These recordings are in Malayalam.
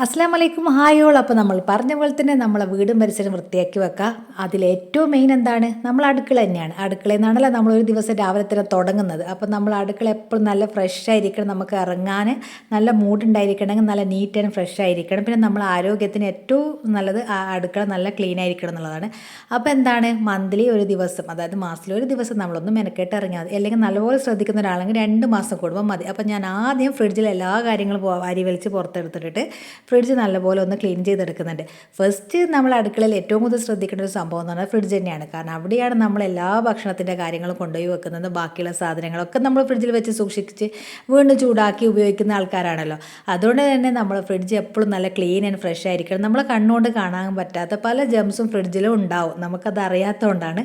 അസ്സാം വലൈക്കും ഹായോൾ. അപ്പോൾ നമ്മൾ പറഞ്ഞ പോലെ തന്നെ നമ്മളെ വീടും പരിസരം വൃത്തിയാക്കി വെക്കുക. അതിലേറ്റവും മെയിൻ എന്താണ്, നമ്മൾ അടുക്കള തന്നെയാണ്. അടുക്കളയിൽ നിന്നാണല്ലോ നമ്മളൊരു ദിവസം രാവിലെ തന്നെ തുടങ്ങുന്നത്. അപ്പോൾ നമ്മൾ അടുക്കള എപ്പോഴും നല്ല ഫ്രഷ് ആയിരിക്കണം, നമുക്ക് ഇറങ്ങാൻ നല്ല മൂഡ് ഉണ്ടായിരിക്കണമെങ്കിൽ നല്ല നീറ്റ് ആൻഡ് ഫ്രഷ് ആയിരിക്കണം. പിന്നെ നമ്മൾ ആരോഗ്യത്തിന് ഏറ്റവും നല്ലത് ആ അടുക്കള നല്ല ക്ലീൻ ആയിരിക്കണം എന്നുള്ളതാണ്. അപ്പോൾ എന്താണ്, മന്ത്ലി ഒരു ദിവസം, അതായത് മാസത്തിൽ ഒരു ദിവസം നമ്മളൊന്ന് മെനക്കെട്ട് ഇറങ്ങിയാൽ മതി. അല്ലെങ്കിൽ നല്ലപോലെ ശ്രദ്ധിക്കുന്ന ഒരാളെങ്കിൽ 2 മാസം കൂടുമ്പോൾ മതി. അപ്പോൾ ഞാൻ ആദ്യം ഫ്രിഡ്ജിൽ എല്ലാ കാര്യങ്ങളും അരി വലിച്ച് പുറത്തെടുത്തിട്ട് ഫ്രിഡ്ജ് നല്ലപോലെ ഒന്ന് ക്ലീൻ ചെയ്തെടുക്കുന്നുണ്ട്. ഫസ്റ്റ് നമ്മൾ അടുക്കളയിൽ ഏറ്റവും കൂടുതൽ ശ്രദ്ധിക്കേണ്ട ഒരു സംഭവം എന്ന് പറഞ്ഞാൽ ഫ്രിഡ്ജ് തന്നെയാണ്. കാരണം അവിടെയാണ് നമ്മൾ എല്ലാ ഭക്ഷണത്തിൻ്റെ കാര്യങ്ങളും കൊണ്ടുപോയി വെക്കുന്നത്. ബാക്കിയുള്ള സാധനങ്ങളൊക്കെ നമ്മൾ ഫ്രിഡ്ജിൽ വെച്ച് സൂക്ഷിച്ച് വീണ്ടും ചൂടാക്കി ഉപയോഗിക്കുന്ന ആൾക്കാരാണല്ലോ. അതുകൊണ്ട് തന്നെ നമ്മൾ ഫ്രിഡ്ജ് എപ്പോഴും നല്ല ക്ലീൻ ആൻഡ് ഫ്രഷ് ആയിരിക്കണം. നമ്മളെ കണ്ണുകൊണ്ട് കാണാൻ പറ്റാത്ത പല ജംസും ഫ്രിഡ്ജിലും ഉണ്ടാവും, നമുക്കത് അറിയാത്തതുകൊണ്ടാണ്.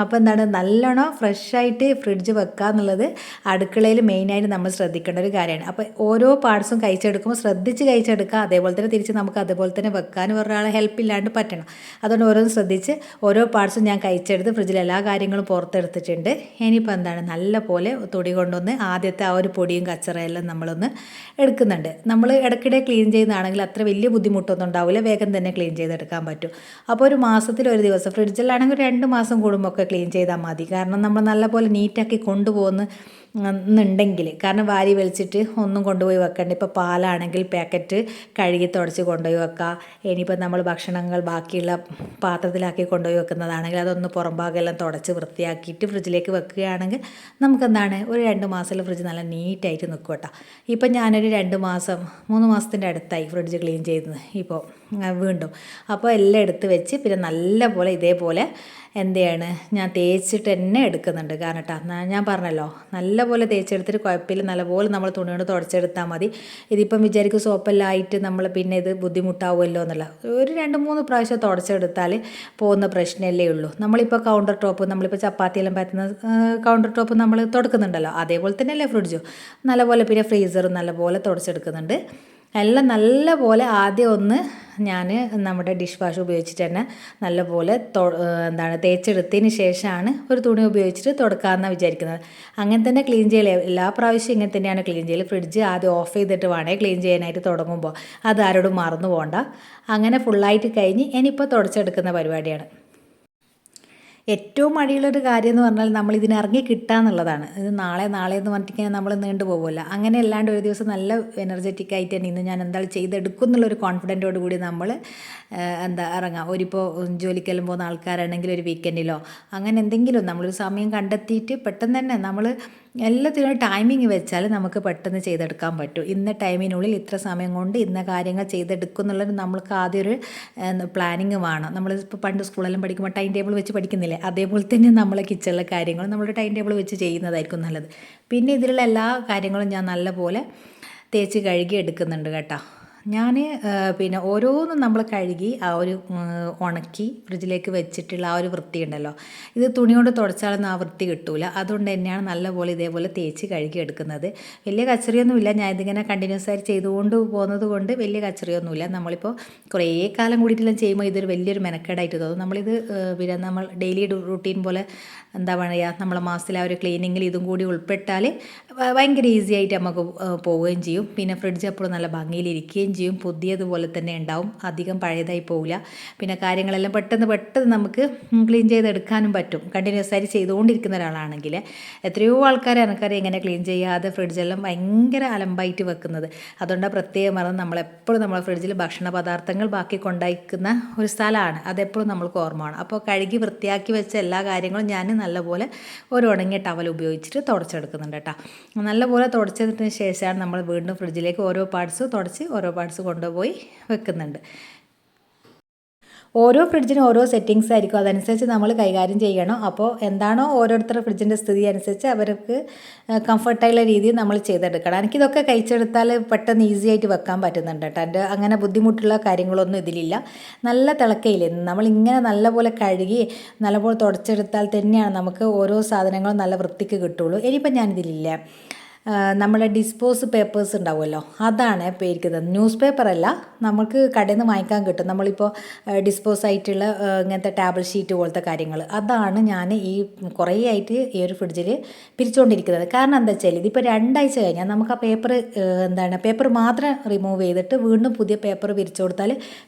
അപ്പോൾ എന്താണ്, നല്ലോണം ഫ്രഷായിട്ട് ഫ്രിഡ്ജ് വെക്കുക എന്നുള്ളത് അടുക്കളയിൽ മെയിനായിട്ട് നമ്മൾ ശ്രദ്ധിക്കേണ്ട ഒരു കാര്യമാണ്. അപ്പോൾ ഓരോ പാർട്സും കഴിച്ചെടുക്കുമ്പോൾ ശ്രദ്ധിച്ച് കഴിച്ചെടുക്കുക. അതേപോലെ തന്നെ തിരിച്ച് നമുക്ക് അതുപോലെ തന്നെ വെക്കാൻ ഒരാളെ ഹെൽപ്പ് ഇല്ലാണ്ട് പറ്റണം. അതുകൊണ്ട് ഓരോന്ന് ശ്രദ്ധിച്ച് ഓരോ പാർട്സും ഞാൻ കഴിച്ചെടുത്ത് ഫ്രിഡ്ജിൽ എല്ലാ കാര്യങ്ങളും പുറത്തെടുത്തിട്ടുണ്ട്. ഇനിയിപ്പോൾ എന്താണ്, നല്ല പോലെ തുണി കൊണ്ടൊന്ന് ആദ്യത്തെ ആ ഒരു പൊടിയും കച്ചറയെല്ലാം നമ്മളൊന്ന് എടുക്കുന്നുണ്ട്. നമ്മൾ ഇടയ്ക്കിടെ ക്ലീൻ ചെയ്യുന്നതാണെങ്കിൽ അത്ര വലിയ ബുദ്ധിമുട്ടൊന്നും ഉണ്ടാവില്ല, വേഗം തന്നെ ക്ലീൻ ചെയ്തെടുക്കാൻ പറ്റും. അപ്പോൾ ഒരു മാസത്തിൽ ഒരു ദിവസം, ഫ്രിഡ്ജിലാണെങ്കിൽ 2 മാസം കൂടുമ്പോൾ ഒക്കെ ക്ലീൻ ചെയ്താൽ മതി. കാരണം നമ്മൾ നല്ലപോലെ നീറ്റാക്കി കൊണ്ടുപോകുന്ന എന്നുണ്ടെങ്കിൽ, കാരണം വാരി വലിച്ചിട്ട് ഒന്നും കൊണ്ടുപോയി വെക്കണ്ട. ഇപ്പോൾ പാലാണെങ്കിൽ പാക്കറ്റ് കഴുകി തുടച്ച് കൊണ്ടുപോയി വെക്കുക. ഇനിയിപ്പോൾ നമ്മൾ ഭക്ഷണങ്ങൾ ബാക്കിയുള്ള പാത്രത്തിലാക്കി കൊണ്ടുപോയി വെക്കുന്നതാണെങ്കിൽ അതൊന്ന് പുറം ഭാഗമെല്ലാം തുടച്ച് വൃത്തിയാക്കിയിട്ട് ഫ്രിഡ്ജിലേക്ക് വെക്കുകയാണെങ്കിൽ നമുക്കെന്താണ്, ഒരു 2 മാസത്തിൽ ഫ്രിഡ്ജ് നല്ല നീറ്റായിട്ട് നിൽക്കും കേട്ടോ. ഇപ്പം ഞാനൊരു 2 മാസം 3 മാസത്തിൻ്റെ അടുത്തായി ഫ്രിഡ്ജ് ക്ലീൻ ചെയ്യുന്നത് ഇപ്പോൾ വീണ്ടും. അപ്പോൾ എല്ലാം എടുത്ത് വെച്ച് പിന്നെ നല്ല പോലെ ഇതേപോലെ എന്ത് ചെയ്യാണ്, ഞാൻ തേച്ചിട്ട് തന്നെ എടുക്കുന്നുണ്ട്. കാരണം കേട്ടോ, ഞാൻ പറഞ്ഞല്ലോ നല്ലപോലെ തേച്ചെടുത്തിട്ട് കുഴപ്പമില്ല, നല്ലപോലെ നമ്മൾ തുണി കൊണ്ട് തുടച്ചെടുത്താൽ മതി. ഇതിപ്പം വിചാരിക്കും സോപ്പെല്ലാം ആയിട്ട് നമ്മൾ പിന്നെ ഇത് ബുദ്ധിമുട്ടാവുമല്ലോ എന്നല്ല. ഒരു 2-3 പ്രാവശ്യം തുടച്ചെടുത്താൽ പോകുന്ന പ്രശ്നമല്ലേ ഉള്ളൂ. നമ്മളിപ്പോൾ കൗണ്ടർ ടോപ്പ്, നമ്മളിപ്പോൾ ചപ്പാത്തിയെല്ലാം പറ്റുന്ന കൗണ്ടർ ടോപ്പ് നമ്മൾ തുടക്കുന്നുണ്ടല്ലോ, അതേപോലെ തന്നെയല്ലേ ഫ്രിഡ്ജും. നല്ലപോലെ പിന്നെ ഫ്രീസറും നല്ലപോലെ തുടച്ചെടുക്കുന്നുണ്ട്. എല്ലാം നല്ലപോലെ ആദ്യം ഒന്ന് ഞാൻ നമ്മുടെ ഡിഷ് വാഷ് ഉപയോഗിച്ചിട്ട് തന്നെ നല്ലപോലെ തേച്ചെടുത്തതിന് ശേഷമാണ് ഒരു തുണി ഉപയോഗിച്ചിട്ട് തുടക്കാമെന്നാണ് വിചാരിക്കുന്നത്. അങ്ങനെ തന്നെ ക്ലീൻ ചെയ്യൽ എല്ലാ പ്രാവശ്യവും ഇങ്ങനെ തന്നെയാണ് ക്ലീൻ ചെയ്യൽ. ഫ്രിഡ്ജ് ആദ്യം ഓഫ് ചെയ്തിട്ട് വേണേ ക്ലീൻ ചെയ്യാനായിട്ട് തുടങ്ങുമ്പോൾ, അത് ആരോടും മറന്നു പോകണ്ട. അങ്ങനെ ഫുള്ളായിട്ട് കഴിഞ്ഞ് ഇനിയിപ്പോൾ തുടച്ചെടുക്കുന്ന പരിപാടിയാണ്. ഏറ്റവും മടിയുള്ളൊരു കാര്യം എന്ന് പറഞ്ഞാൽ നമ്മൾ ഇതിനിറങ്ങി കിട്ടുക എന്നുള്ളതാണ്. ഇത് നാളെ എന്ന് പറഞ്ഞിട്ട് നമ്മൾ നീണ്ടു പോകുമല്ല. അങ്ങനെ അല്ലാണ്ട് ഒരു ദിവസം നല്ല എനർജറ്റിക് ആയിട്ട് തന്നെ ഇന്ന് ഞാൻ എന്തായാലും ചെയ്തെടുക്കും എന്നുള്ളൊരു കോൺഫിഡൻറ്റോട് കൂടി നമ്മൾ ഇറങ്ങാം. ഒരിപ്പോൾ ജോലിക്കെല്ലാം പോകുന്ന ആൾക്കാരാണെങ്കിൽ ഒരു വീക്കെൻഡിലോ അങ്ങനെ എന്തെങ്കിലും നമ്മളൊരു സമയം കണ്ടെത്തിയിട്ട് പെട്ടെന്ന് തന്നെ നമ്മൾ എല്ലാത്തിനും ടൈമിങ് വെച്ചാൽ നമുക്ക് പെട്ടെന്ന് ചെയ്തെടുക്കാൻ പറ്റും. ഇന്ന ടൈമിനുള്ളിൽ ഇത്ര സമയം കൊണ്ട് ഇന്ന കാര്യങ്ങൾ ചെയ്തെടുക്കും എന്നുള്ളത് നമ്മൾക്ക് ആദ്യം ഒരു പ്ലാനിങ് വേണം. നമ്മളിപ്പോൾ പണ്ട് സ്കൂളെല്ലാം പഠിക്കുമ്പോൾ ടൈം ടേബിൾ വെച്ച് പഠിക്കുന്നില്ലേ, അതേപോലെ തന്നെ നമ്മളെ കിച്ചണിലെ കാര്യങ്ങൾ നമ്മൾ ടൈം ടേബിൾ വെച്ച് ചെയ്യുന്നതായിരിക്കും നല്ലത്. പിന്നെ ഇതിലുള്ള എല്ലാ കാര്യങ്ങളും ഞാൻ നല്ലപോലെ തേച്ച് കഴുകി എടുക്കുന്നുണ്ട് കേട്ടോ. ഞാൻ പിന്നെ ഓരോന്നും നമ്മൾ കഴുകി ആ ഒരു ഉണക്കി ഫ്രിഡ്ജിലേക്ക് വെച്ചിട്ടുള്ള ആ ഒരു വൃത്തി ഉണ്ടല്ലോ, ഇത് തുണി കൊണ്ട് തുടച്ചാലൊന്നും ആ വൃത്തി കിട്ടൂല. അതുകൊണ്ട് തന്നെയാണ് നല്ലപോലെ ഇതേപോലെ തേച്ച് കഴുകി എടുക്കുന്നത്. വലിയ കച്ചറിയൊന്നുമില്ല, ഞാൻ ഇതിങ്ങനെ കണ്ടിന്യൂസ് ആയിട്ട് ചെയ്തുകൊണ്ട് പോകുന്നത് കൊണ്ട് വലിയ കച്ചറിയൊന്നുമില്ല. നമ്മളിപ്പോൾ കുറേ കാലം കൂടിയിട്ടെല്ലാം ചെയ്യുമ്പോൾ ഇതൊരു വലിയൊരു മെനക്കേടായിട്ട് തോന്നും. നമ്മളിത് പിന്നെ നമ്മൾ ഡെയിലി റുട്ടീൻ പോലെ എന്താ പറയുക, നമ്മളെ മാസത്തിലെ ആ ഒരു ക്ലീനിങ്ങിൽ ഇതും കൂടി ഉൾപ്പെട്ടാൽ ഭയങ്കര ഈസി ആയിട്ട് നമുക്ക് പോവുകയും ചെയ്യും. പിന്നെ ഫ്രിഡ്ജ് എപ്പോഴും നല്ല ഭംഗിയിലിരിക്കുകയും ചെയ്യും, പുതിയതുപോലെ തന്നെ ഉണ്ടാവും, അധികം പഴയതായി പോവില്ല. പിന്നെ കാര്യങ്ങളെല്ലാം പെട്ടെന്ന് നമുക്ക് ക്ലീൻ ചെയ്തെടുക്കാനും പറ്റും. കണ്ടിന്യൂസ് ആയിട്ട് ചെയ്തുകൊണ്ടിരിക്കുന്ന ഒരാളാണെങ്കിൽ. എത്രയോ ആൾക്കാർ എനിക്കറിയാം ഇങ്ങനെ ക്ലീൻ ചെയ്യാതെ ഫ്രിഡ്ജെല്ലാം ഭയങ്കര അലമ്പായിട്ട് വെക്കുന്നത്. അതുകൊണ്ടാണ് പ്രത്യേകം പറഞ്ഞത്, നമ്മളെപ്പോഴും നമ്മളെ ഫ്രിഡ്ജിൽ ഭക്ഷണ പദാർത്ഥങ്ങൾ ബാക്കി കൊണ്ടയക്കുന്ന ഒരു സ്ഥലമാണ്, അതെപ്പോഴും നമ്മൾക്ക് ഓർമ്മ വേണം. അപ്പോൾ കഴുകി വൃത്തിയാക്കി വെച്ച എല്ലാ കാര്യങ്ങളും ഞാൻ നല്ലപോലെ ഒരു ഉണങ്ങിയ ടവൽ ഉപയോഗിച്ചിട്ട് തുടച്ചെടുക്കുന്നുണ്ട് കേട്ടോ. നല്ലപോലെ തുടച്ചതിന് ശേഷമാണ് നമ്മൾ വീണ്ടും ഫ്രിഡ്ജിലേക്ക് ഓരോ പാർട്സ് കൊണ്ടുപോയി വെക്കുന്നുണ്ട്. ഓരോ ഫ്രിഡ്ജിനും ഓരോ സെറ്റിങ്സ് ആയിരിക്കും, അതനുസരിച്ച് നമ്മൾ കൈകാര്യം ചെയ്യണം. അപ്പോൾ എന്താണോ ഓരോരുത്തരുടെ ഫ്രിഡ്ജിൻ്റെ സ്ഥിതി അനുസരിച്ച് അവർക്ക് കംഫർട്ടായുള്ള രീതിയിൽ നമ്മൾ ചെയ്തെടുക്കണം. എനിക്കിതൊക്കെ കഴിച്ചെടുത്താൽ പെട്ടെന്ന് ഈസി ആയിട്ട് വെക്കാൻ പറ്റുന്നുണ്ട് കേട്ടോ. എൻ്റെ അങ്ങനെ ബുദ്ധിമുട്ടുള്ള കാര്യങ്ങളൊന്നും ഇതിലില്ല. നല്ല തിളക്കയില്ലേ, നമ്മളിങ്ങനെ നല്ലപോലെ കഴുകി നല്ലപോലെ തുടച്ചെടുത്താൽ തന്നെയാണ് നമുക്ക് ഓരോ സാധനങ്ങളും നല്ല വൃത്തിക്ക് കിട്ടുള്ളൂ. ഇനിയിപ്പോൾ ഞാനിതിലില്ല നമ്മളെ ഡിസ്പോസ് പേപ്പേഴ്സ് ഉണ്ടാവുമല്ലോ, അതാണ് ഇപ്പോൾ ഇരിക്കുന്നത്. ന്യൂസ് പേപ്പറല്ല, നമുക്ക് കടയിൽ നിന്ന് വാങ്ങിക്കാൻ കിട്ടും. നമ്മളിപ്പോൾ ഡിസ്പോസ് ആയിട്ടുള്ള ഇങ്ങനത്തെ ടേബിൾ ഷീറ്റ് പോലത്തെ കാര്യങ്ങൾ, അതാണ് ഞാൻ ഈ കുറേ ആയിട്ട് ഈ ഒരു ഫ്രിഡ്ജിൽ പിരിച്ചുകൊണ്ടിരിക്കുന്നത്. കാരണം എന്താ വെച്ചാൽ ഇതിപ്പോൾ 2 ആഴ്ച കഴിഞ്ഞാൽ നമുക്ക് ആ പേപ്പർ പേപ്പർ മാത്രം റിമൂവ് ചെയ്തിട്ട് വീണ്ടും പുതിയ പേപ്പർ പിരിച്ചു കൊടുത്താൽ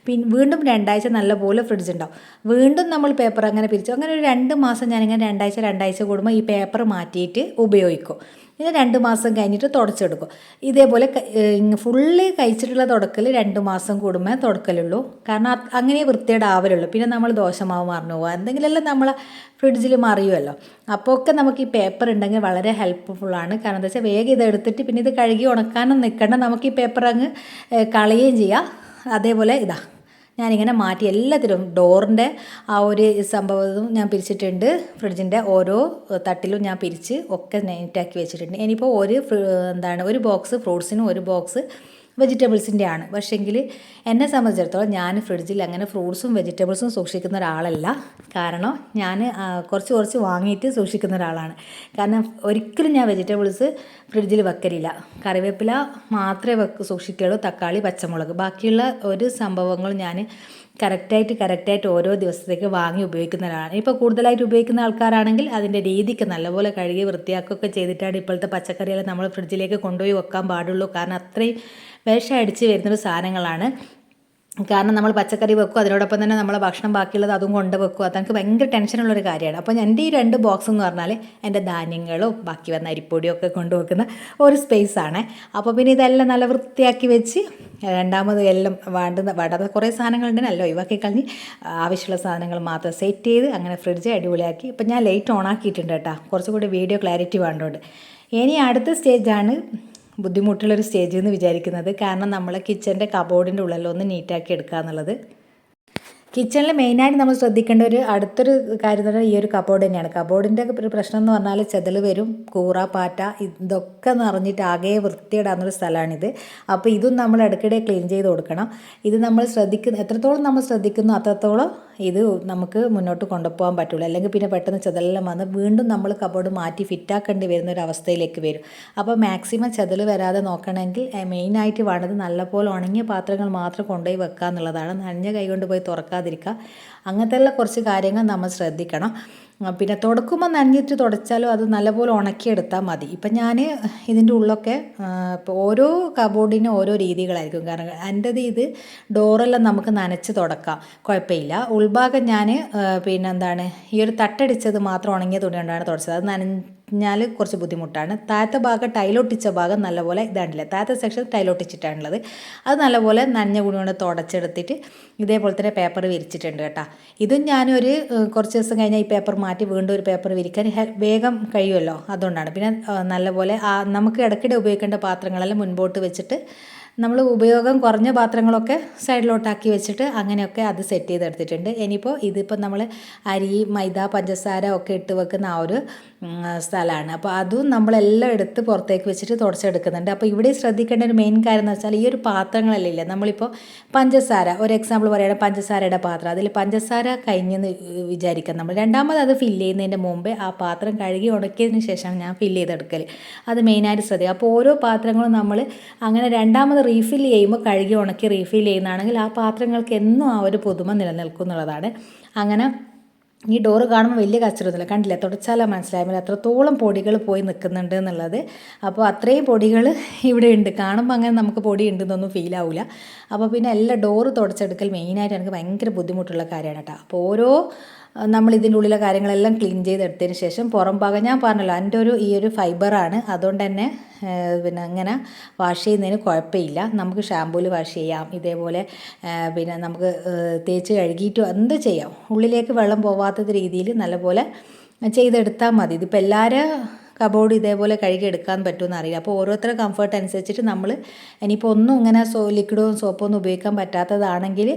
വീണ്ടും 2 ആഴ്ച നല്ലപോലെ ഫ്രിഡ്ജ് ഉണ്ടാവും. വീണ്ടും നമ്മൾ പേപ്പർ അങ്ങനെ പിരിച്ചു, അങ്ങനെ ഒരു 2 മാസം ഞാനിങ്ങനെ 2 ആഴ്ച കൂടുമ്പോൾ ഈ പേപ്പർ മാറ്റിയിട്ട് ഉപയോഗിക്കും. പിന്നെ 2 മാസം കഴിഞ്ഞിട്ട് തുടച്ചെടുക്കും. ഇതേപോലെ ഫുള്ള് കഴിച്ചിട്ടുള്ള തുടക്കൽ 2 മാസം കൂടുമ്പോൾ തുടക്കലുള്ളൂ. കാരണം അങ്ങനെ വൃത്തിയേടാവലുള്ളൂ. പിന്നെ നമ്മൾ ദോശമാവ് മറന്നു പോകുക, എന്തെങ്കിലുമെല്ലാം നമ്മളെ ഫ്രിഡ്ജിൽ മറിയുമല്ലോ. അപ്പോൾ ഒക്കെ നമുക്ക് ഈ പേപ്പർ ഉണ്ടെങ്കിൽ വളരെ ഹെൽപ്ഫുള്ളാണ്. കാരണം എന്താ വെച്ചാൽ വേഗം ഇതെടുത്തിട്ട് പിന്നെ ഇത് കഴുകി ഉണക്കാനും നിൽക്കണ്ട, നമുക്ക് ഈ പേപ്പർ അങ്ങ് കളയുകയും ചെയ്യാം. അതേപോലെ ഞാനിങ്ങനെ മാറ്റി എല്ലാത്തിലും ഡോറിൻ്റെ ആ ഒരു സംഭവവും ഞാൻ പിരിച്ചിട്ടുണ്ട്. ഫ്രിഡ്ജിൻ്റെ ഓരോ തട്ടിലും ഞാൻ പിരിച്ച് ഒക്കെ നീറ്റാക്കി വെച്ചിട്ടുണ്ട്. ഇനിയിപ്പോൾ ഒരു ബോക്സ് ഫ്രൂട്ട്സിനും ഒരു ബോക്സ് വെജിറ്റബിൾസിൻ്റെ ആണ്. പക്ഷേങ്കിൽ എന്നെ സംബന്ധിച്ചിടത്തോളം ഞാൻ ഫ്രിഡ്ജിൽ അങ്ങനെ ഫ്രൂട്ട്സും വെജിറ്റബിൾസും സൂക്ഷിക്കുന്ന ഒരാളല്ല. കാരണം ഞാൻ കുറച്ച് വാങ്ങിയിട്ട് സൂക്ഷിക്കുന്ന ഒരാളാണ്. കാരണം ഒരിക്കലും ഞാൻ വെജിറ്റബിൾസ് ഫ്രിഡ്ജിൽ വെക്കലില്ല. കറിവേപ്പില മാത്രമേ സൂക്ഷിക്കുള്ളൂ, തക്കാളി, പച്ചമുളക്. ബാക്കിയുള്ള ഒരു സംഭവങ്ങൾ ഞാൻ കറക്റ്റായിട്ട് ഓരോ ദിവസത്തേക്ക് വാങ്ങി ഉപയോഗിക്കുന്ന ഒരാളാണ്. ഇപ്പോൾ കൂടുതലായിട്ട് ഉപയോഗിക്കുന്ന ആൾക്കാരാണെങ്കിൽ അതിൻ്റെ രീതിക്ക് നല്ലപോലെ കഴുകി വൃത്തിയാക്കുകയൊക്കെ ചെയ്തിട്ടാണ് ഇപ്പോഴത്തെ പച്ചക്കറിയെല്ലാം നമ്മൾ ഫ്രിഡ്ജിലേക്ക് കൊണ്ടുപോയി വെക്കാൻ പാടുള്ളൂ. കാരണം അത്രയും വിഷം അടിച്ച് വരുന്നൊരു സാധനങ്ങളാണ്. കാരണം നമ്മൾ പച്ചക്കറി വെക്കും, അതിനോടൊപ്പം തന്നെ നമ്മളെ ഭക്ഷണം ബാക്കിയുള്ളത് അതും കൊണ്ട് വെക്കും. അതെനിക്ക് ഭയങ്കര ടെൻഷനുള്ളൊരു കാര്യമാണ്. അപ്പോൾ എൻ്റെ ഈ 2 ബോക്സ് എന്ന് പറഞ്ഞാൽ എൻ്റെ ധാന്യങ്ങളും ബാക്കി വന്ന അരിപ്പൊടിയും ഒക്കെ കൊണ്ടുവെക്കുന്ന ഒരു സ്പേസാണ്. അപ്പോൾ പിന്നെ ഇതെല്ലാം നല്ല വൃത്തിയാക്കി വെച്ച് രണ്ടാമത് എല്ലാം വേണ്ടാത്ത കുറേ സാധനങ്ങളുണ്ടെന്നല്ലോ ഒഴിവാക്കി കളഞ്ഞ് ആവശ്യമുള്ള സാധനങ്ങൾ മാത്രം സെറ്റ് ചെയ്ത് അങ്ങനെ ഫ്രിഡ്ജ് അടിപൊളിയാക്കി. ഇപ്പം ഞാൻ ലൈറ്റ് ഓൺ ആക്കിയിട്ടുണ്ട് കേട്ടോ, കുറച്ചുകൂടി വീഡിയോ ക്ലാരിറ്റി വേണ്ടതുകൊണ്ട്. ഇനി അടുത്ത സ്റ്റേജാണ് ബുദ്ധിമുട്ടുള്ളൊരു സ്റ്റേജ് എന്ന് വിചാരിക്കുന്നത്. കാരണം നമ്മൾ കിച്ചൻ്റെ കബോർഡിൻ്റെ ഉള്ളിലൊന്ന് നീറ്റാക്കി എടുക്കുക എന്നുള്ളത്. കിച്ചണിൽ മെയിനായിട്ട് നമ്മൾ ശ്രദ്ധിക്കേണ്ട അടുത്തൊരു കാര്യം എന്ന് പറഞ്ഞാൽ ഈ ഒരു കബോർഡ് തന്നെയാണ്. കബോർഡിൻ്റെ ഒരു പ്രശ്നം എന്ന് പറഞ്ഞാൽ ചെതൽ വരും, കൂറ, പാറ്റ, ഇതൊക്കെ നിറഞ്ഞിട്ട് ആകെ വൃത്തിയിടാവുന്നൊരു സ്ഥലമാണിത്. അപ്പോൾ ഇതും നമ്മൾ ഇടയ്ക്കിടെ ക്ലീൻ ചെയ്ത് കൊടുക്കണം. ഇത് നമ്മൾ എത്രത്തോളം നമ്മൾ ശ്രദ്ധിക്കുന്നു അത്രത്തോളം ഇത് നമുക്ക് മുന്നോട്ട് കൊണ്ടുപോകാൻ പറ്റുള്ളൂ. അല്ലെങ്കിൽ പിന്നെ പെട്ടെന്ന് ചെതലെല്ലാം വന്ന് വീണ്ടും നമ്മൾ കബോർഡ് മാറ്റി ഫിറ്റാക്കേണ്ടി വരുന്ന ഒരു അവസ്ഥയിലേക്ക് വരും. അപ്പോൾ മാക്സിമം ചെതൽ വരാതെ നോക്കണമെങ്കിൽ മെയിനായിട്ട് വേണ്ടത് നല്ലപോലെ ഉണങ്ങിയ പാത്രങ്ങൾ മാത്രം കൊണ്ടുപോയി വെക്കുക എന്നുള്ളതാണ്. നനഞ്ഞ കൈ കൊണ്ട് പോയി തുറക്കാതിരിക്കുക. അങ്ങനത്തെയുള്ള കുറച്ച് കാര്യങ്ങൾ നമ്മൾ ശ്രദ്ധിക്കണം. പിന്നെ തുടക്കുമ്പോൾ നനഞ്ഞിട്ട് തുടച്ചാലും അത് നല്ലപോലെ ഉണക്കിയെടുത്താൽ മതി. ഇപ്പം ഞാൻ ഇതിൻ്റെ ഉള്ളൊക്കെ ഇപ്പോൾ ഓരോ കബോർഡിനും ഓരോ രീതികളായിരിക്കും. കാരണം എൻ്റെത് ഇത് ഡോറെല്ലാം നമുക്ക് നനച്ച് തുടക്കാം, കുഴപ്പമില്ല. ഉൾഭാഗം ഞാൻ ഈ ഒരു തട്ടടിച്ചത് മാത്രം ഉണങ്ങിയ തുണി കൊണ്ടാണ് തുടച്ചത്. അത് നനഞ്ഞാൽ കുറച്ച് ബുദ്ധിമുട്ടാണ്. താഴത്തെ ഭാഗം ടൈലൊട്ടിച്ച ഭാഗം നല്ലപോലെ ഇതാണ്ടില്ല, താഴത്തെ സെക്ഷൻ ടൈലൊട്ടിച്ചിട്ടാണുള്ളത്. അത് നല്ലപോലെ നനഞ്ഞ തുണി കൊണ്ട് തുടച്ചെടുത്തിട്ട് ഇതേപോലെ തന്നെ പേപ്പർ വിരിച്ചിട്ടുണ്ട് കേട്ടോ. ഇതും ഞാനൊരു കുറച്ച് ദിവസം കഴിഞ്ഞാൽ ഈ പേപ്പർ മാറ്റി വീണ്ടും ഒരു പേപ്പർ വിരിക്കാൻ വേഗം കഴിയുമല്ലോ, അതുകൊണ്ടാണ്. പിന്നെ നല്ലപോലെ നമുക്ക് ഇടയ്ക്കിടെ ഉപയോഗിക്കേണ്ട പാത്രങ്ങളെല്ലാം മുൻപോട്ട് വെച്ചിട്ട് നമ്മൾ ഉപയോഗം കുറഞ്ഞ പാത്രങ്ങളൊക്കെ സൈഡിലോട്ടാക്കി വെച്ചിട്ട് അങ്ങനെയൊക്കെ അത് സെറ്റ് ചെയ്തെടുത്തിട്ടുണ്ട്. ഇതിപ്പോൾ നമ്മൾ അരി, മൈദ, പഞ്ചസാര ഒക്കെ ഇട്ട് വെക്കുന്ന ആ ഒരു സ്ഥലമാണ്. അപ്പോൾ അതും നമ്മളെല്ലാം എടുത്ത് പുറത്തേക്ക് വെച്ചിട്ട് തുടച്ചെടുക്കുന്നുണ്ട്. അപ്പോൾ ഇവിടെ ശ്രദ്ധിക്കേണ്ട ഒരു മെയിൻ കാര്യം എന്ന് വെച്ചാൽ ഈ ഒരു പാത്രങ്ങളല്ലേ, നമ്മളിപ്പോൾ പഞ്ചസാര, ഒരു എക്സാമ്പിൾ പറയുകയാണെങ്കിൽ പഞ്ചസാരയുടെ പാത്രം, അതിൽ പഞ്ചസാര കഴിഞ്ഞെന്ന് വിചാരിക്കാം നമ്മൾ. രണ്ടാമത് അത് ഫില്ല് ചെയ്യുന്നതിൻ്റെ മുമ്പേ ആ പാത്രം കഴുകി ഉണക്കിയതിന് ശേഷമാണ് ഞാൻ ഫില്ല് ചെയ്തെടുക്കൽ. അത് മെയിനായിട്ട് ശ്രദ്ധിക്കുക. അപ്പോൾ ഓരോ പാത്രങ്ങളും നമ്മൾ അങ്ങനെ രണ്ടാമത് റീഫിൽ ചെയ്യുമ്പോൾ കഴുകി ഉണക്കി റീഫിൽ ചെയ്യുന്നതാണെങ്കിൽ ആ പാത്രങ്ങൾക്ക് എന്നും ആ ഒരു പുതുമ നിലനിൽക്കും എന്നുള്ളതാണ്. അങ്ങനെ ഈ ഡോറ് കാണുമ്പോൾ വലിയ കച്ചറൊന്നുമില്ല, കണ്ടില്ല, തുടച്ചാലാ മനസ്സിലായാൽ എത്രത്തോളം പൊടികൾ പോയി നിൽക്കുന്നുണ്ട് എന്നുള്ളത്. അപ്പോൾ അത്രയും പൊടികൾ ഇവിടെ ഉണ്ട്. കാണുമ്പോൾ അങ്ങനെ നമുക്ക് പൊടി ഉണ്ടെന്നൊന്നും ഫീൽ ആവില്ല. അപ്പോൾ പിന്നെ എല്ലാ ഡോറ് തുടച്ചെടുക്കൽ മെയിനായിട്ട് എനിക്ക് ഭയങ്കര ബുദ്ധിമുട്ടുള്ള കാര്യമാണ് കേട്ടോ. അപ്പോൾ ഓരോ നമ്മൾ ഇതിൻ്റെ ഉള്ളിലെ കാര്യങ്ങളെല്ലാം ക്ലീൻ ചെയ്തെടുത്തതിന് ശേഷം പുറം ഭാഗം ഞാൻ പറഞ്ഞല്ലോ എൻ്റെ ഈ ഒരു ഫൈബറാണ്, അതുകൊണ്ട് തന്നെ പിന്നെ ഇങ്ങനെ വാഷ് ചെയ്യുന്നതിന് കുഴപ്പമില്ല. നമുക്ക് ഷാമ്പൂവിൽ വാഷ് ചെയ്യാം, ഇതേപോലെ പിന്നെ നമുക്ക് തേച്ച് കഴുകിയിട്ട് എന്ത് ചെയ്യാം. ഉള്ളിലേക്ക് വെള്ളം പോവാത്ത രീതിയിൽ നല്ലപോലെ ചെയ്തെടുത്താൽ മതി. ഇതിപ്പോൾ എല്ലാവരും കബോർഡ് ഇതേപോലെ കഴുകി എടുക്കാൻ പറ്റുമെന്ന് അറിയില്ല. അപ്പോൾ ഓരോരുത്തരുടെ കംഫർട്ട് അനുസരിച്ചിട്ട് നമ്മൾ ഇനിയിപ്പോൾ ഒന്നും ഇങ്ങനെ ലിക്വിഡും സോപ്പൊന്നും ഉപയോഗിക്കാൻ പറ്റാത്തതാണെങ്കിൽ,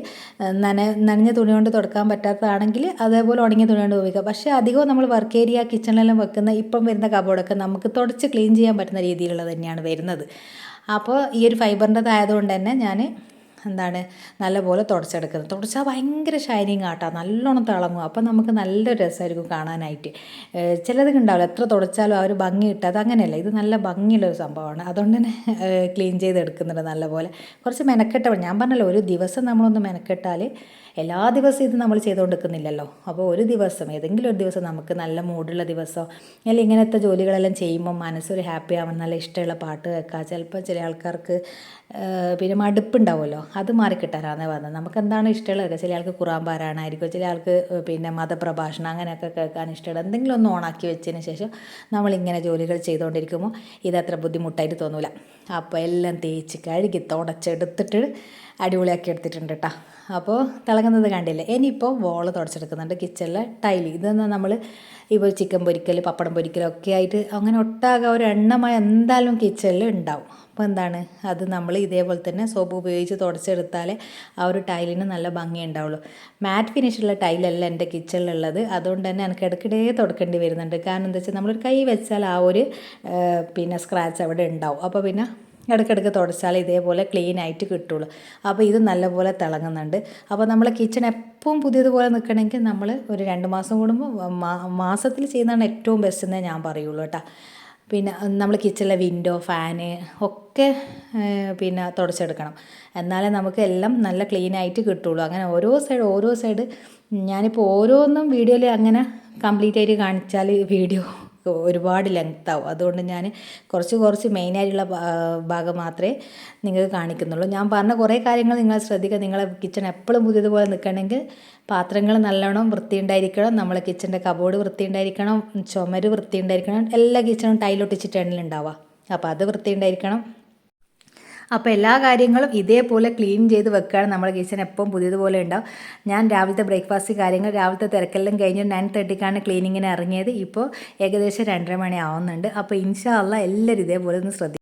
നനഞ്ഞ തുണി കൊണ്ട് തുടക്കാൻ പറ്റാത്തതാണെങ്കിൽ അതേപോലെ ഉണങ്ങിയ തുണി കൊണ്ട് ഉപയോഗിക്കാം. പക്ഷേ അധികവും നമ്മൾ വർക്ക് ഏരിയ, കിച്ചണിലെല്ലാം വെക്കുന്ന ഇപ്പം വരുന്ന കബോർഡൊക്കെ നമുക്ക് തുടച്ച് ക്ലീൻ ചെയ്യാൻ പറ്റുന്ന രീതിയിലുള്ളത് തന്നെയാണ് വരുന്നത്. അപ്പോൾ ഈ ഒരു ഫൈബറിൻ്റെതായതുകൊണ്ട് തന്നെ ഞാൻ എന്താണ് നല്ലപോലെ തുടച്ചെടുക്കുന്നത്. തുടച്ചാൽ ഭയങ്കര ഷൈനിങ് ആട്ടോ, നല്ലോണം തിളങ്ങും. അപ്പം നമുക്ക് നല്ലൊരു രസമായിരിക്കും കാണാനായിട്ട്. ചിലത് ഉണ്ടാവില്ല, എത്ര തുടച്ചാലും ആ ഒരു ഭംഗി കിട്ടാതെ. അങ്ങനെയല്ല, ഇത് നല്ല ഭംഗിയുള്ളൊരു സംഭവമാണ്. അതുകൊണ്ട് തന്നെ ക്ലീൻ ചെയ്തെടുക്കുന്നുണ്ട് നല്ലപോലെ. കുറച്ച് മെനക്കെട്ട ഞാൻ പറഞ്ഞല്ലോ, ഒരു ദിവസം നമ്മളൊന്ന് മെനക്കെട്ടാൽ, എല്ലാ ദിവസവും ഇത് നമ്മൾ ചെയ്തുകൊണ്ടിരിക്കുന്നില്ലല്ലോ. അപ്പോൾ ഒരു ദിവസം, ഏതെങ്കിലും ഒരു ദിവസം നമുക്ക് നല്ല മൂഡുള്ള ദിവസം, അല്ലെങ്കിൽ ഇങ്ങനത്തെ ജോലികളെല്ലാം ചെയ്യുമ്പോൾ മനസ്സൊരു ഹാപ്പി ആവാൻ നല്ല ഇഷ്ടമുള്ള പാട്ട് കേൾക്കുക. ചിലപ്പോൾ ചില ആൾക്കാർക്ക് പിന്നെ മടുപ്പുണ്ടാവുമല്ലോ, അത് മാറിക്കിട്ടാനാണ് പറഞ്ഞത്. നമുക്ക് എന്താണ് ഇഷ്ടമുള്ളത്? ചില ആൾക്ക് ഖുറാൻ പാരായണമായിരിക്കും, ചില ആൾക്ക് പിന്നെ മതപ്രഭാഷണം അങ്ങനെയൊക്കെ കേൾക്കാൻ ഇഷ്ടമുള്ള എന്തെങ്കിലും ഒന്ന് ഓണാക്കി വെച്ചതിന് ശേഷം നമ്മളിങ്ങനെ ജോലികൾ ചെയ്തുകൊണ്ടിരിക്കുമ്പോൾ ഇതത്ര ബുദ്ധിമുട്ടായിട്ട് തോന്നില്ല. അപ്പോൾ എല്ലാം തേച്ച് കഴുകി തുടച്ചെടുത്തിട്ട് അടിപൊളിയാക്കി എടുത്തിട്ടുണ്ട് കേട്ടോ. അപ്പോൾ തിളങ്ങുന്നത് കണ്ടില്ലേ. ഇനിയിപ്പോൾ വോള് തുടച്ചെടുക്കുന്നുണ്ട്, കിച്ചണിലെ ടൈല്. ഇതൊന്നും നമ്മൾ ഇപ്പോൾ ചിക്കൻ പൊരിക്കൽ, പപ്പടം പൊരിക്കലൊക്കെ ആയിട്ട് അങ്ങനെ ഒട്ടാകെ ഒരു എണ്ണമായി എന്തായാലും കിച്ചണിൽ ഉണ്ടാവും. അപ്പോൾ എന്താണ്, അത് നമ്മൾ ഇതേപോലെ തന്നെ സോപ്പ് ഉപയോഗിച്ച് തുടച്ചെടുത്താലേ ആ ഒരു ടൈലിന് നല്ല ഭംഗി ഉണ്ടാവുള്ളൂ. മാറ്റ് ഫിനിഷുള്ള ടൈലല്ല എൻ്റെ കിച്ചണിലുള്ളത്, അതുകൊണ്ട് തന്നെ എനിക്ക് ഇടയ്ക്കിടെ തുടക്കേണ്ടി വരുന്നുണ്ട്. കാരണം എന്താ വെച്ചാൽ നമ്മളൊരു കൈ വെച്ചാൽ ആ ഒരു പിന്നെ സ്ക്രാച്ച് അവിടെ ഉണ്ടാവും. അപ്പോൾ പിന്നെ ഇടയ്ക്കിടയ്ക്ക് തുടച്ചാൽ ഇതേപോലെ ക്ലീൻ ആയിട്ട് കിട്ടുള്ളൂ. അപ്പോൾ ഇത് നല്ലപോലെ തിളങ്ങുന്നുണ്ട്. അപ്പോൾ നമ്മളെ കിച്ചൺ എപ്പോഴും പുതിയതുപോലെ നിൽക്കണമെങ്കിൽ നമ്മൾ ഒരു 2 മാസം കൂടുമ്പോൾ മാസത്തിൽ ചെയ്യുന്നതാണ് ഏറ്റവും ബെസ്റ്റ് എന്നേ ഞാൻ പറയുള്ളൂ കേട്ടോ. പിന്നെ നമ്മൾ കിച്ചണിലെ വിൻഡോ, ഫാന് ഒക്കെ പിന്നെ തുടച്ചെടുക്കണം. എന്നാലേ നമുക്ക് എല്ലാം നല്ല ക്ലീൻ ആയിട്ട് കിട്ടുള്ളൂ. അങ്ങനെ ഓരോ സൈഡ് ഞാനിപ്പോൾ ഓരോന്നും വീഡിയോയിൽ അങ്ങനെ കംപ്ലീറ്റ് ആയിട്ട് കാണിച്ചാൽ വീഡിയോ ഒരുപാട് ലെങ്ത് ആവും. അതുകൊണ്ട് ഞാൻ കുറച്ച് മെയിനായിട്ടുള്ള ഭാഗം മാത്രമേ നിങ്ങൾക്ക് കാണിക്കുന്നുള്ളൂ. ഞാൻ പറഞ്ഞ കുറേ കാര്യങ്ങൾ നിങ്ങൾ ശ്രദ്ധിക്കുക. നിങ്ങളെ കിച്ചൺ എപ്പോഴും പുതിയതുപോലെ നിൽക്കണമെങ്കിൽ പാത്രങ്ങൾ നല്ലോണം വൃത്തിയുണ്ടായിരിക്കണം, നമ്മളെ കിച്ചൻ്റെ കബോർഡ് വൃത്തിയുണ്ടായിരിക്കണം, ചുമര് വൃത്തിയുണ്ടായിരിക്കണം. എല്ലാ കിച്ചണും ടൈലൊട്ടിച്ചിട്ടാണല്ലോ ഉണ്ടാവുക. അപ്പോൾ അത് വൃത്തിയുണ്ടായിരിക്കണം. അപ്പോൾ എല്ലാ കാര്യങ്ങളും ഇതേപോലെ ക്ലീൻ ചെയ്ത് വെക്കുകയാണ്. നമ്മുടെ കിച്ചൺ എപ്പം പുതിയതുപോലെ ഉണ്ടാവും. ഞാൻ രാവിലത്തെ ബ്രേക്ക്ഫാസ്റ്റ് കാര്യങ്ങൾ രാവിലത്തെ തിരക്കെല്ലാം കഴിഞ്ഞ് 9:30ക്കാണ് ക്ലീനിങ്ങിന് ഇറങ്ങിയത്. ഇപ്പോൾ ഏകദേശം 2:30 മണി ആവുന്നുണ്ട്. അപ്പോൾ ഇൻഷാ അള്ളാ എല്ലാവരും ഇതേപോലെ ഒന്ന് ശ്രദ്ധിക്കും.